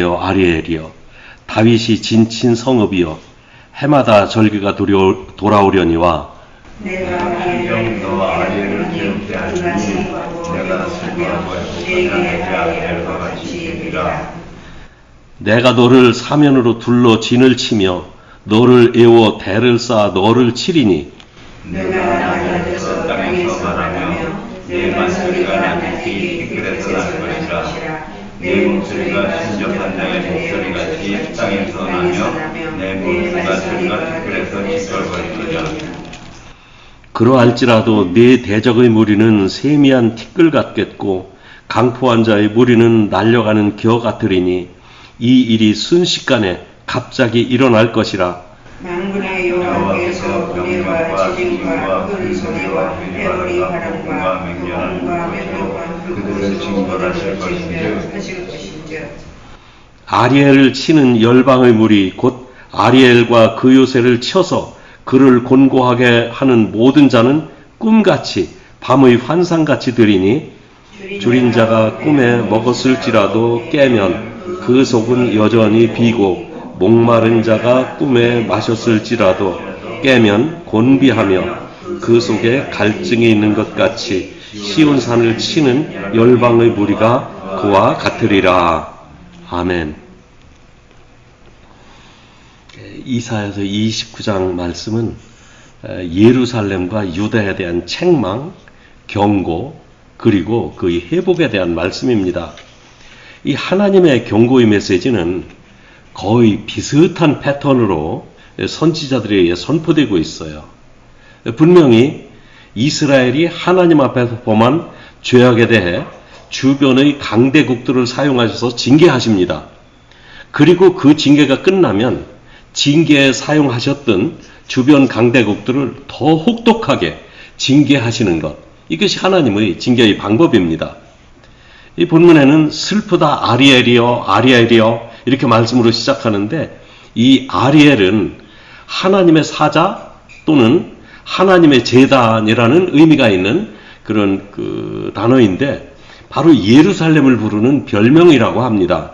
아리엘이여, 다윗이 진친 성읍이여, 해마다 절기가 돌아오려니와 내가 너 아리엘을 괴롭게 하니 내가 슬퍼하고 내게 아리엘과 같이 되리라. 내가 너를 사면으로 둘러 진을 치며 너를 에워 대를 쌓아 너를 치리니 내가 나에서 땅에서 말하며 내 말소리가 나는 귀 길에서 날 것이라. 내 목소리가 신접한 자의 목소리같이 땅에서 나며 내 목소리가 길에서 짓걸거리리라. 그러할지라도 네 대적의 무리는 세미한 티끌 같겠고 강포한 자의 무리는 날려가는 겨 같으리니 이 일이 순식간에 갑자기 일어날 것이라. 만군의 여호와께서 번뇌와 지진과 큰 소리와 해오리 바람과 맹렬한 매도 그들을 징벌하실 것인즉 아리엘을 치는 열방의 무리 곧 아리엘과 그 요새를 쳐서 그를 곤고하게 하는 모든 자는 꿈같이 밤의 환상같이 들이니 줄인 자가 꿈에 먹었을지라도 깨면 그 속은 여전히 비고 목마른 자가 꿈에 마셨을지라도 깨면 곤비하며 그 속에 갈증이 있는 것 같이 시온산을 치는 열방의 무리가 그와 같으리라. 아멘. 이사야서 29장 말씀은 예루살렘과 유다에 대한 책망, 경고, 그리고 그 회복에 대한 말씀입니다. 이 하나님의 경고의 메시지는 거의 비슷한 패턴으로 선지자들에게 선포되고 있어요. 분명히 이스라엘이 하나님 앞에서 범한 죄악에 대해 주변의 강대국들을 사용하셔서 징계하십니다. 그리고 그 징계가 끝나면 징계에 사용하셨던 주변 강대국들을 더 혹독하게 징계하시는 것, 이것이 하나님의 징계의 방법입니다. 이 본문에는 슬프다 아리엘이여 아리엘이여 이렇게 말씀으로 시작하는데, 이 아리엘은 하나님의 사자 또는 하나님의 제단이라는 의미가 있는 그런 그 단어인데, 바로 예루살렘을 부르는 별명이라고 합니다.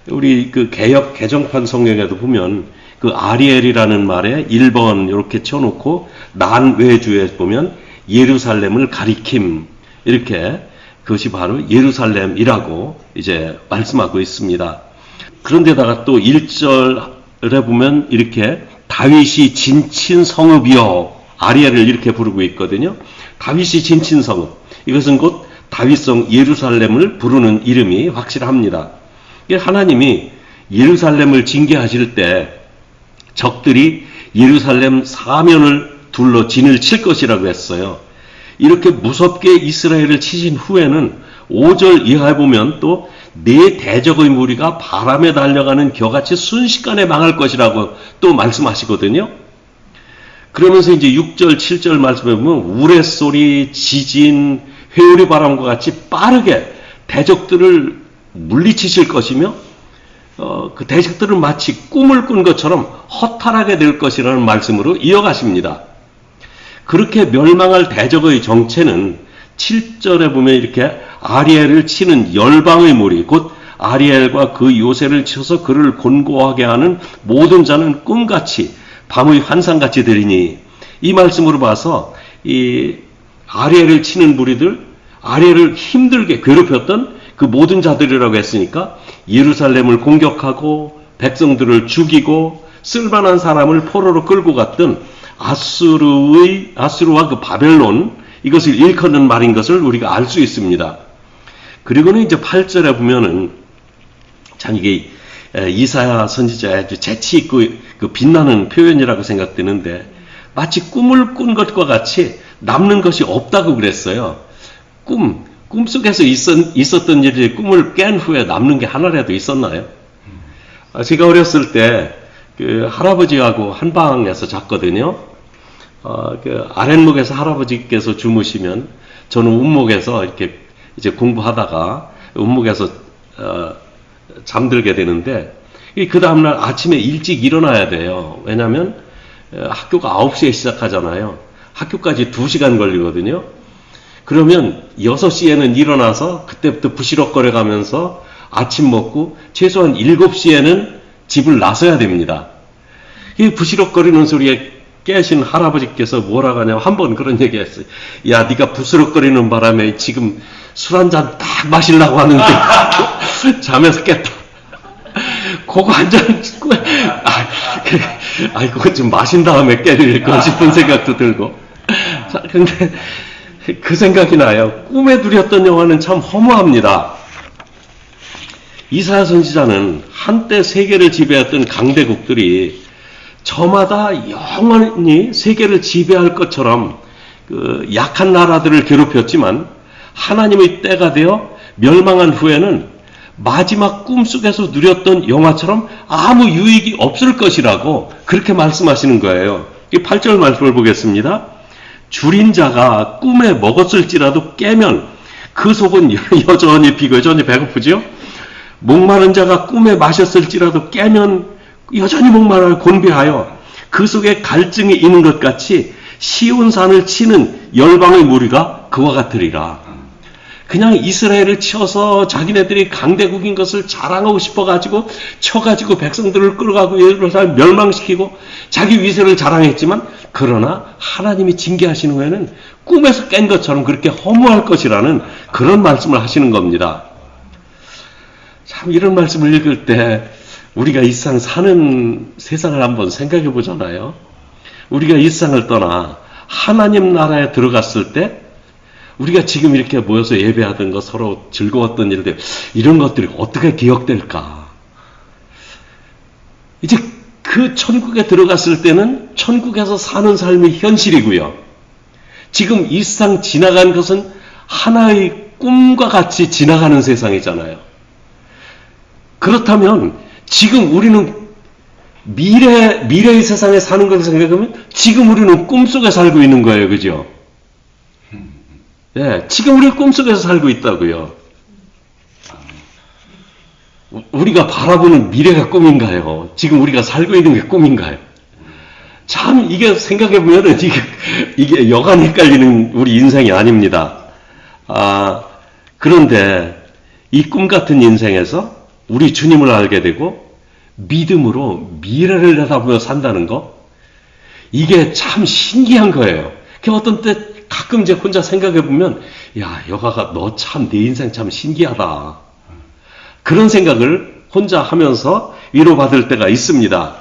우리 그 개역 개정판 성경에도 보면 그 아리엘이라는 말에 1번 이렇게 쳐놓고 난외주에 보면 예루살렘을 가리킴, 이렇게 그것이 바로 예루살렘이라고 이제 말씀하고 있습니다. 그런데다가 또 1절에 보면 이렇게 다윗이 진친 성읍이여 아리엘을 이렇게 부르고 있거든요. 다윗이 진친 성읍, 이것은 곧 다윗성 예루살렘을 부르는 이름이 확실합니다. 하나님이 예루살렘을 징계하실 때 적들이 예루살렘 사면을 둘러 진을 칠 것이라고 했어요. 이렇게 무섭게 이스라엘을 치신 후에는 5절 이하에 보면 또 네 대적의 무리가 바람에 달려가는 겨같이 순식간에 망할 것이라고 또 말씀하시거든요. 그러면서 이제 6절, 7절 말씀에 보면 우레소리, 지진, 회오리 바람과 같이 빠르게 대적들을 물리치실 것이며 그 대적들은 마치 꿈을 꾼 것처럼 허탈하게 될 것이라는 말씀으로 이어가십니다. 그렇게 멸망할 대적의 정체는 7절에 보면 이렇게 아리엘을 치는 열방의 무리 곧 아리엘과 그 요새를 쳐서 그를 곤고하게 하는 모든 자는 꿈같이 밤의 환상같이 되리니, 이 말씀으로 봐서 이 아리엘을 치는 무리들, 아리엘을 힘들게 괴롭혔던 그 모든 자들이라고 했으니까 예루살렘을 공격하고 백성들을 죽이고 쓸만한 사람을 포로로 끌고 갔던 아수르와 그 바벨론, 이것을 일컫는 말인 것을 우리가 알 수 있습니다. 그리고는 이제 8절에 보면은 참 이게 이사야 선지자의 아주 재치 있고 그 빛나는 표현이라고 생각되는데, 마치 꿈을 꾼 것과 같이 남는 것이 없다고 그랬어요. 꿈속에서 있었던 일이 꿈을 깬 후에 남는 게 하나라도 있었나요? 제가 어렸을 때 그 할아버지하고 한 방에서 잤거든요. 그 아랫목에서 할아버지께서 주무시면 저는 운목에서 이렇게 이제 공부하다가 운목에서 잠들게 되는데, 그 다음날 아침에 일찍 일어나야 돼요. 왜냐하면 학교가 9시에 시작하잖아요. 학교까지 2시간 걸리거든요. 그러면 6시에는 일어나서 그때부터 부시럭거려 가면서 아침 먹고 최소한 7시에는 집을 나서야 됩니다. 이 부시럭거리는 소리에 깨신 할아버지께서 뭐라고 하냐면 한 번 그런 얘기 했어요. 야, 네가 부스럭거리는 바람에 지금 술 한 잔 딱 마시려고 하는데 잠에서 깼다. 그거 한 잔 찍고 그거 좀 마신 다음에 깨릴까 싶은 생각도 들고. 자, 근데 그 생각이 나요. 꿈에 누렸던 영화는 참 허무합니다. 이사야 선지자는 한때 세계를 지배했던 강대국들이 저마다 영원히 세계를 지배할 것처럼 그 약한 나라들을 괴롭혔지만 하나님의 때가 되어 멸망한 후에는 마지막 꿈속에서 누렸던 영화처럼 아무 유익이 없을 것이라고 그렇게 말씀하시는 거예요. 이 8절 말씀을 보겠습니다. 줄인 자가 꿈에 먹었을지라도 깨면 그 속은 여전히 비고 여전히 배고프지요. 목마른 자가 꿈에 마셨을지라도 깨면 여전히 목마르고 곤비하여 그 속에 갈증이 있는 것 같이 시온산을 치는 열방의 무리가 그와 같으리라. 그냥 이스라엘을 쳐서 자기네들이 강대국인 것을 자랑하고 싶어가지고 쳐가지고 백성들을 끌어가고 예루살렘 멸망시키고 자기 위세를 자랑했지만 그러나 하나님이 징계하시는 후에는 꿈에서 깬 것처럼 그렇게 허무할 것이라는 그런 말씀을 하시는 겁니다. 참 이런 말씀을 읽을 때 우리가 이 세상 사는 세상을 한번 생각해 보잖아요. 우리가 이 세상을 떠나 하나님 나라에 들어갔을 때 우리가 지금 이렇게 모여서 예배하던 거 서로 즐거웠던 일들 이런 것들이 어떻게 기억될까? 이제 그 천국에 들어갔을 때는 천국에서 사는 삶이 현실이고요. 지금 이 세상 지나간 것은 하나의 꿈과 같이 지나가는 세상이잖아요. 그렇다면 지금 우리는 미래의 세상에 사는 것을 생각하면 지금 우리는 꿈속에 살고 있는 거예요. 그죠? 예, 지금 우리 꿈속에서 살고 있다고요. 우리가 바라보는 미래가 꿈인가요? 지금 우리가 살고 있는 게 꿈인가요? 참 이게 생각해보면 이게 여간 헷갈리는 우리 인생이 아닙니다. 그런데 이 꿈 같은 인생에서 우리 주님을 알게 되고 믿음으로 미래를 내다보며 산다는 거, 이게 참 신기한 거예요. 어떤 때 가끔 이제 혼자 생각해보면 야, 여가가 너 참 내 인생 참 신기하다. 그런 생각을 혼자 하면서 위로받을 때가 있습니다.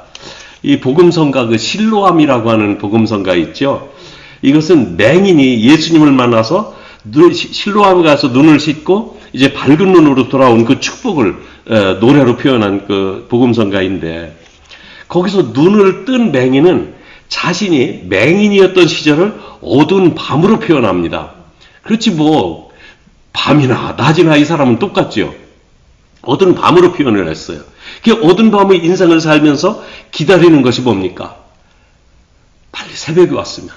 이 복음성가 그 실로암이라고 하는 복음성가 있죠. 이것은 맹인이 예수님을 만나서 실로암에 가서 눈을 씻고 이제 밝은 눈으로 돌아온 그 축복을 노래로 표현한 그 복음성가인데, 거기서 눈을 뜬 맹인은 자신이 맹인이었던 시절을 어두운 밤으로 표현합니다. 그렇지 뭐 밤이나 낮이나 이 사람은 똑같죠. 어두운 밤으로 표현을 했어요. 그 어두운 밤의 인생을 살면서 기다리는 것이 뭡니까? 빨리 새벽이 왔으면,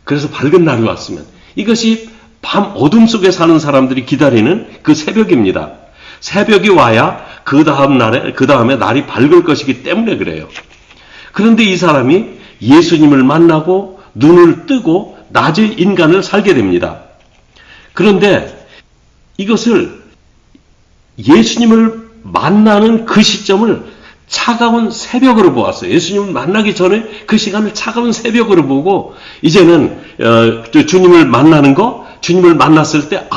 그래서 밝은 날이 왔으면, 이것이 밤 어둠 속에 사는 사람들이 기다리는 그 새벽입니다. 새벽이 와야 그 다음에 날이 밝을 것이기 때문에 그래요. 그런데 이 사람이 예수님을 만나고 눈을 뜨고 낮의 인간을 살게 됩니다. 그런데 이것을 예수님을 만나는 그 시점을 차가운 새벽으로 보았어요. 예수님을 만나기 전에 그 시간을 차가운 새벽으로 보고 이제는 주님을 만나는 거, 주님을 만났을 때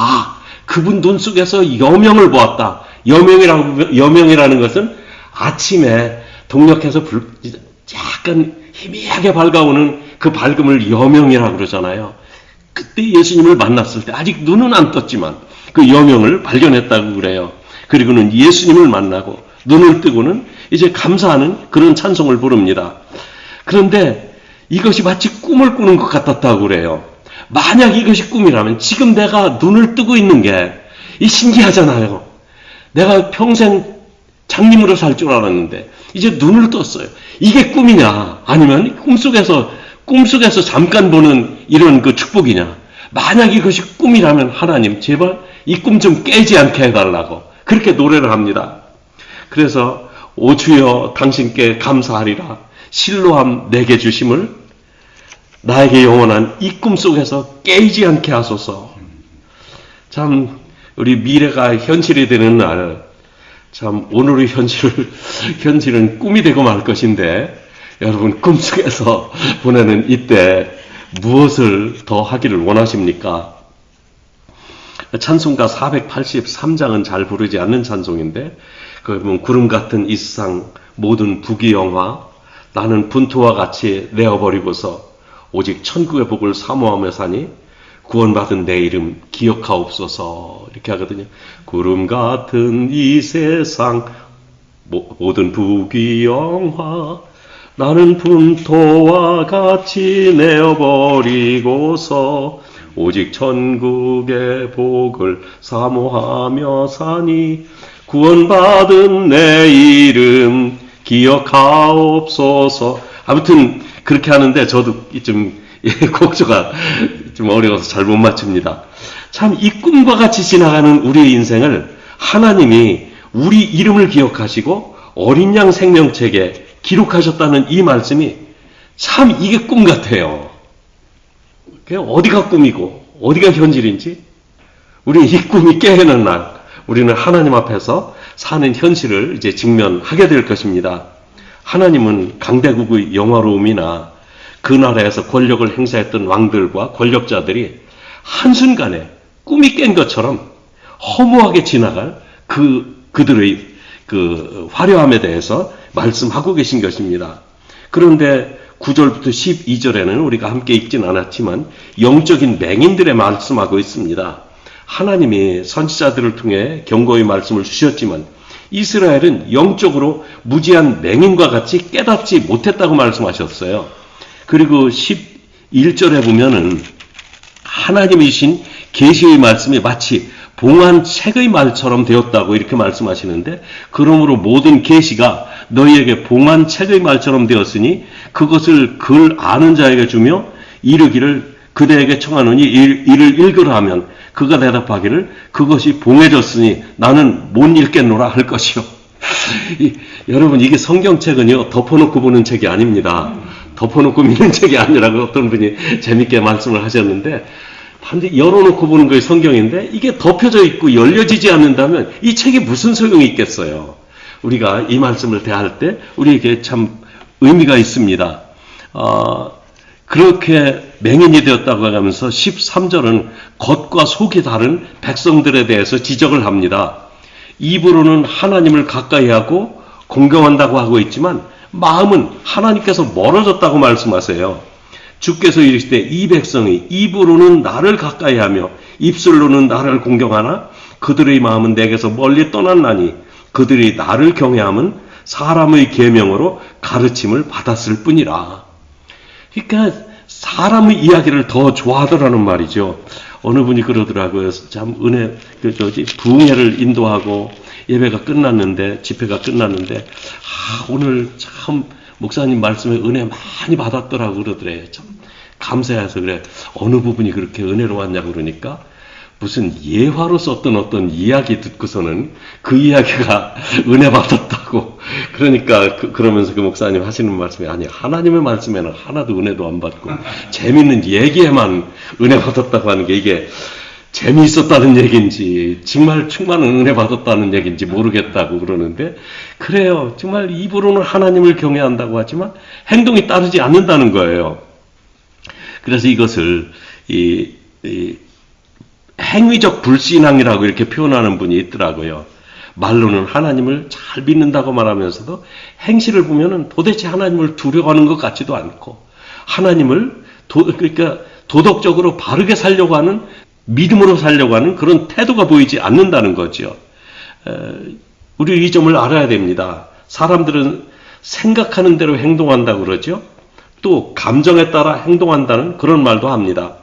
그분 눈 속에서 여명을 보았다. 여명이라는 것은 아침에 동력해서 약간 희미하게 밝아오는 그 밝음을 여명이라고 그러잖아요. 그때 예수님을 만났을 때 아직 눈은 안 떴지만 그 여명을 발견했다고 그래요. 그리고는 예수님을 만나고 눈을 뜨고는 이제 감사하는 그런 찬송을 부릅니다. 그런데 이것이 마치 꿈을 꾸는 것 같았다고 그래요. 만약 이것이 꿈이라면 지금 내가 눈을 뜨고 있는 게 신기하잖아요. 내가 평생 장님으로 살 줄 알았는데 이제 눈을 떴어요. 이게 꿈이냐? 아니면 꿈속에서 잠깐 보는 이런 그 축복이냐? 만약 이것이 꿈이라면 하나님 제발 이 꿈 좀 깨지 않게 해달라고 그렇게 노래를 합니다. 그래서 오 주여 당신께 감사하리라. 실로암 내게 주심을 나에게 영원한 이 꿈 속에서 깨지 않게 하소서. 참 우리 미래가 현실이 되는 날 참 오늘의 현실은 꿈이 되고 말 것인데 여러분 꿈속에서 보내는 이때 무엇을 더 하기를 원하십니까? 찬송가 483장은 잘 부르지 않는 찬송인데 그 보면 구름 같은 이 세상 모든 부귀영화 나는 분토와 같이 내어버리고서 오직 천국의 복을 사모하며 사니 구원받은 내 이름 기억하옵소서 이렇게 하거든요. 구름 같은 이 세상 모든 부귀영화 나는 분토와 같이 내어버리고서 오직 천국의 복을 사모하며 사니 구원받은 내 이름 기억하옵소서. 아무튼 그렇게 하는데 저도 좀 곡조가 좀 어려워서 잘 못 맞춥니다. 참 이 꿈과 같이 지나가는 우리의 인생을 하나님이 우리 이름을 기억하시고 어린 양 생명책에 기록하셨다는 이 말씀이 참 이게 꿈 같아요. 어디가 꿈이고 어디가 현실인지 우리 이 꿈이 깨어난 날 우리는 하나님 앞에서 사는 현실을 이제 직면하게 될 것입니다. 하나님은 강대국의 영화로움이나 그 나라에서 권력을 행사했던 왕들과 권력자들이 한순간에 꿈이 깬 것처럼 허무하게 지나갈 그들의 그 화려함에 대해서 말씀하고 계신 것입니다. 그런데 9절부터 12절에는 우리가 함께 읽진 않았지만 영적인 맹인들의 말씀하고 있습니다. 하나님이 선지자들을 통해 경고의 말씀을 주셨지만 이스라엘은 영적으로 무지한 맹인과 같이 깨닫지 못했다고 말씀하셨어요. 그리고 11절에 보면은 하나님이신 계시의 말씀이 마치 봉안책의 말처럼 되었다고 이렇게 말씀하시는데 그러므로 모든 계시가 너희에게 봉안책의 말처럼 되었으니 그것을 글 아는 자에게 주며 이르기를 그대에게 청하노니 이를 읽으라 하면 그가 대답하기를 그것이 봉해졌으니 나는 못 읽겠노라 할 것이요. 여러분 이게 성경책은요 덮어놓고 보는 책이 아닙니다. 덮어놓고 믿는 책이 아니라고 어떤 분이 재밌게 말씀을 하셨는데 반드시 열어놓고 보는 것이 성경인데 이게 덮여져 있고 열려지지 않는다면 이 책이 무슨 소용이 있겠어요. 우리가 이 말씀을 대할 때 우리에게 참 의미가 있습니다. 그렇게 맹인이 되었다고 하면서 13절은 겉과 속이 다른 백성들에 대해서 지적을 합니다. 입으로는 하나님을 가까이 하고 공경한다고 하고 있지만 마음은 하나님께서 멀어졌다고 말씀하세요. 주께서 이르시되 이 백성이 입으로는 나를 가까이 하며 입술로는 나를 공경하나 그들의 마음은 내게서 멀리 떠났나니 그들이 나를 경외함은 사람의 계명으로 가르침을 받았을 뿐이라. 그러니까 사람의 이야기를 더 좋아하더라는 말이죠. 어느 분이 그러더라고요. 참 부흥회를 인도하고 예배가 끝났는데 집회가 끝났는데 오늘 참 목사님 말씀에 은혜 많이 받았더라고 그러더래요. 참 감사해서 그래. 어느 부분이 그렇게 은혜로 왔냐고 그러니까 무슨 예화로 썼던 어떤 이야기 듣고서는 그 이야기가 은혜 받았다고. 그러니까 그러면서 그 목사님 하시는 말씀이 아니 하나님의 말씀에는 하나도 은혜도 안 받고 재밌는 얘기에만 은혜 받았다고 하는 게 이게 재미있었다는 얘기인지 정말 충만한 은혜 받았다는 얘기인지 모르겠다고 그러는데 그래요. 정말 입으로는 하나님을 경외한다고 하지만 행동이 따르지 않는다는 거예요. 그래서 이것을 행위적 불신앙이라고 이렇게 표현하는 분이 있더라고요. 말로는 하나님을 잘 믿는다고 말하면서도 행실을 보면은 도대체 하나님을 두려워하는 것 같지도 않고 하나님을 그러니까 도덕적으로 바르게 살려고 하는 믿음으로 살려고 하는 그런 태도가 보이지 않는다는 거죠. 우리 이 점을 알아야 됩니다. 사람들은 생각하는 대로 행동한다고 그러죠. 또 감정에 따라 행동한다는 그런 말도 합니다.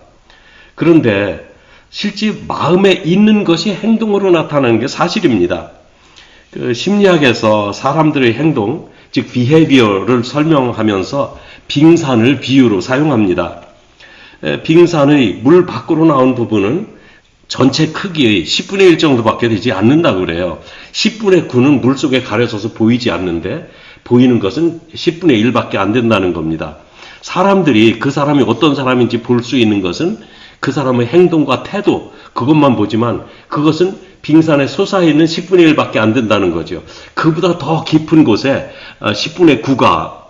그런데 실제 마음에 있는 것이 행동으로 나타나는 게 사실입니다. 심리학에서 사람들의 행동, 즉 behavior를 설명하면서 빙산을 비유로 사용합니다. 빙산의 물 밖으로 나온 부분은 전체 크기의 10분의 1 정도밖에 되지 않는다고 그래요. 10분의 9는 물속에 가려져서 보이지 않는데 보이는 것은 10분의 1밖에 안 된다는 겁니다. 사람들이 그 사람이 어떤 사람인지 볼 수 있는 것은 그 사람의 행동과 태도 그것만 보지만 그것은 빙산에 솟아있는 10분의 1밖에 안 된다는 거죠. 그보다 더 깊은 곳에 10분의 9가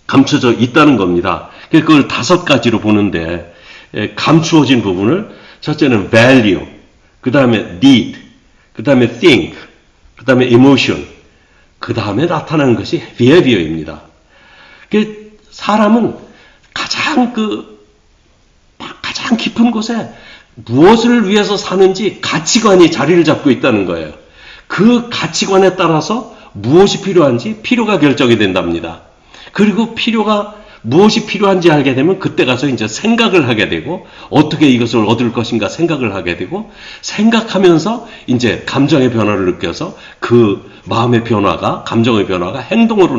감춰져 있다는 겁니다. 그걸 5가지로 보는데 감추어진 부분을 첫째는 value, 그 다음에 need, 그 다음에 think, 그 다음에 emotion, 그 다음에 나타나는 것이 behavior입니다. 사람은 가장 깊은 곳에 무엇을 위해서 사는지 가치관이 자리를 잡고 있다는 거예요. 그 가치관에 따라서 무엇이 필요한지 필요가 결정이 된답니다. 그리고 무엇이 필요한지 알게 되면 그때 가서 이제 생각을 하게 되고 어떻게 이것을 얻을 것인가 생각을 하게 되고 생각하면서 이제 감정의 변화를 느껴서 그 마음의 변화가 감정의 변화가 행동으로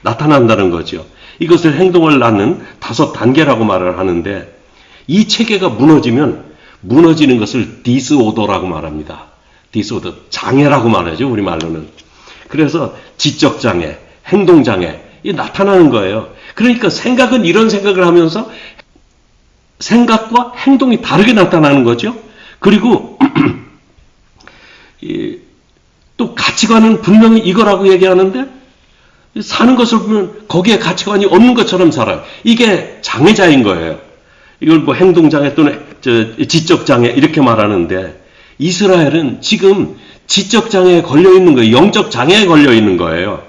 나타난다는 거죠. 이것을 행동을 낳는 5단계라고 말을 하는데 이 체계가 무너지는 것을 디스오더라고 말합니다. 디스오더, 장애라고 말하죠. 우리말로는. 그래서 지적장애, 행동장애 이 나타나는 거예요. 그러니까 생각은 이런 생각을 하면서 생각과 행동이 다르게 나타나는 거죠. 그리고 또 가치관은 분명히 이거라고 얘기하는데 사는 것을 보면 거기에 가치관이 없는 것처럼 살아요. 이게 장애자인 거예요. 이걸 뭐 행동장애 또는 지적장애 이렇게 말하는데 이스라엘은 지금 지적장애에 걸려있는 거예요. 영적 장애에 걸려있는 거예요.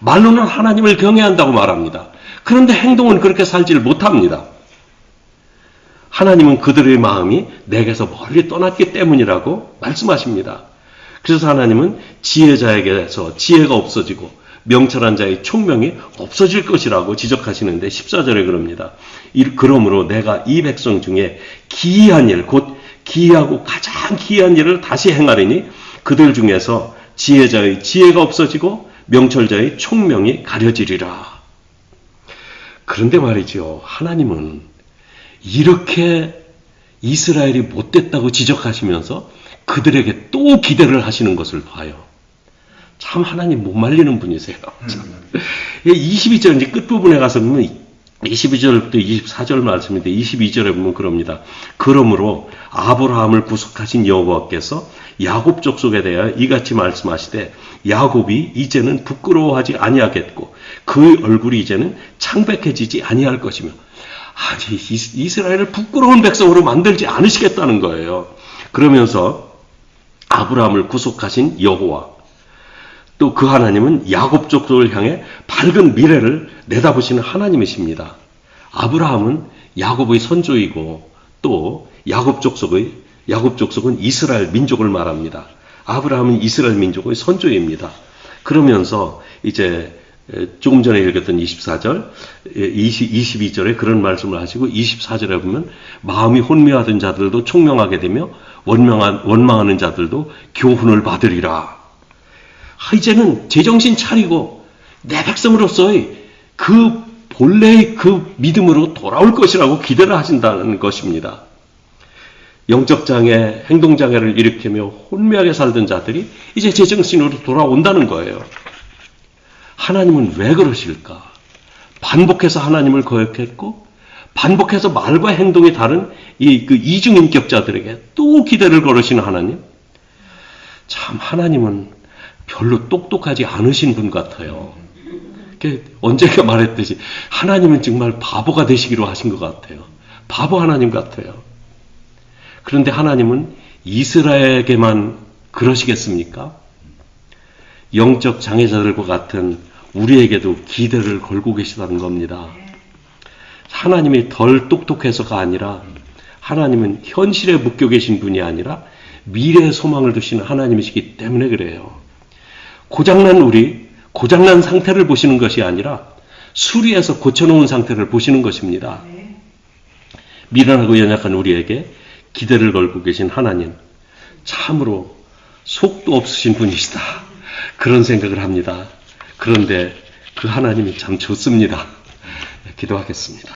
말로는 하나님을 경외한다고 말합니다. 그런데 행동은 그렇게 살지를 못합니다. 하나님은 그들의 마음이 내게서 멀리 떠났기 때문이라고 말씀하십니다. 그래서 하나님은 지혜자에게서 지혜가 없어지고 명철한 자의 총명이 없어질 것이라고 지적하시는데 14절에 그럽니다. 그러므로 내가 이 백성 중에 기이한 일, 곧 기이하고 가장 기이한 일을 다시 행하리니 그들 중에서 지혜자의 지혜가 없어지고 명철자의 총명이 가려지리라. 그런데 말이죠. 하나님은 이렇게 이스라엘이 못됐다고 지적하시면서 그들에게 또 기대를 하시는 것을 봐요. 참 하나님 못 말리는 분이세요. 22절 이제 끝부분에 가서 보면 22절부터 24절 말씀인데 22절에 보면 그럽니다. 그러므로 아브라함을 구속하신 여호와께서 야곱 족속에 대하여 이같이 말씀하시되 야곱이 이제는 부끄러워하지 아니하겠고 그의 얼굴이 이제는 창백해지지 아니할 것이며 아니 이스라엘을 부끄러운 백성으로 만들지 않으시겠다는 거예요. 그러면서 아브라함을 구속하신 여호와 또 그 하나님은 야곱 족속을 향해 밝은 미래를 내다보시는 하나님이십니다. 아브라함은 야곱의 선조이고 또 야곱 족속은 이스라엘 민족을 말합니다. 아브라함은 이스라엘 민족의 선조입니다. 그러면서 이제 조금 전에 읽었던 24절, 22절에 그런 말씀을 하시고 24절에 보면 마음이 혼미하던 자들도 총명하게 되며 원망하는 자들도 교훈을 받으리라. 이제는 제정신 차리고 내 백성으로서의 그 본래의 그 믿음으로 돌아올 것이라고 기대를 하신다는 것입니다. 영적장애, 행동장애를 일으키며 혼미하게 살던 자들이 이제 제정신으로 돌아온다는 거예요. 하나님은 왜 그러실까? 반복해서 하나님을 거역했고 반복해서 말과 행동이 다른 그 이중인격자들에게 또 기대를 걸으시는 하나님. 참 하나님은 별로 똑똑하지 않으신 분 같아요. 언젠가 말했듯이 하나님은 정말 바보가 되시기로 하신 것 같아요. 바보 하나님 같아요. 그런데 하나님은 이스라엘에게만 그러시겠습니까? 영적 장애자들과 같은 우리에게도 기대를 걸고 계시다는 겁니다. 하나님이 덜 똑똑해서가 아니라 하나님은 현실에 묶여 계신 분이 아니라 미래의 소망을 두시는 하나님이시기 때문에 그래요. 고장난 상태를 보시는 것이 아니라 수리해서 고쳐놓은 상태를 보시는 것입니다. 미련하고 연약한 우리에게 기대를 걸고 계신 하나님, 참으로 속도 없으신 분이시다. 그런 생각을 합니다. 그런데 그 하나님이 참 좋습니다. 기도하겠습니다.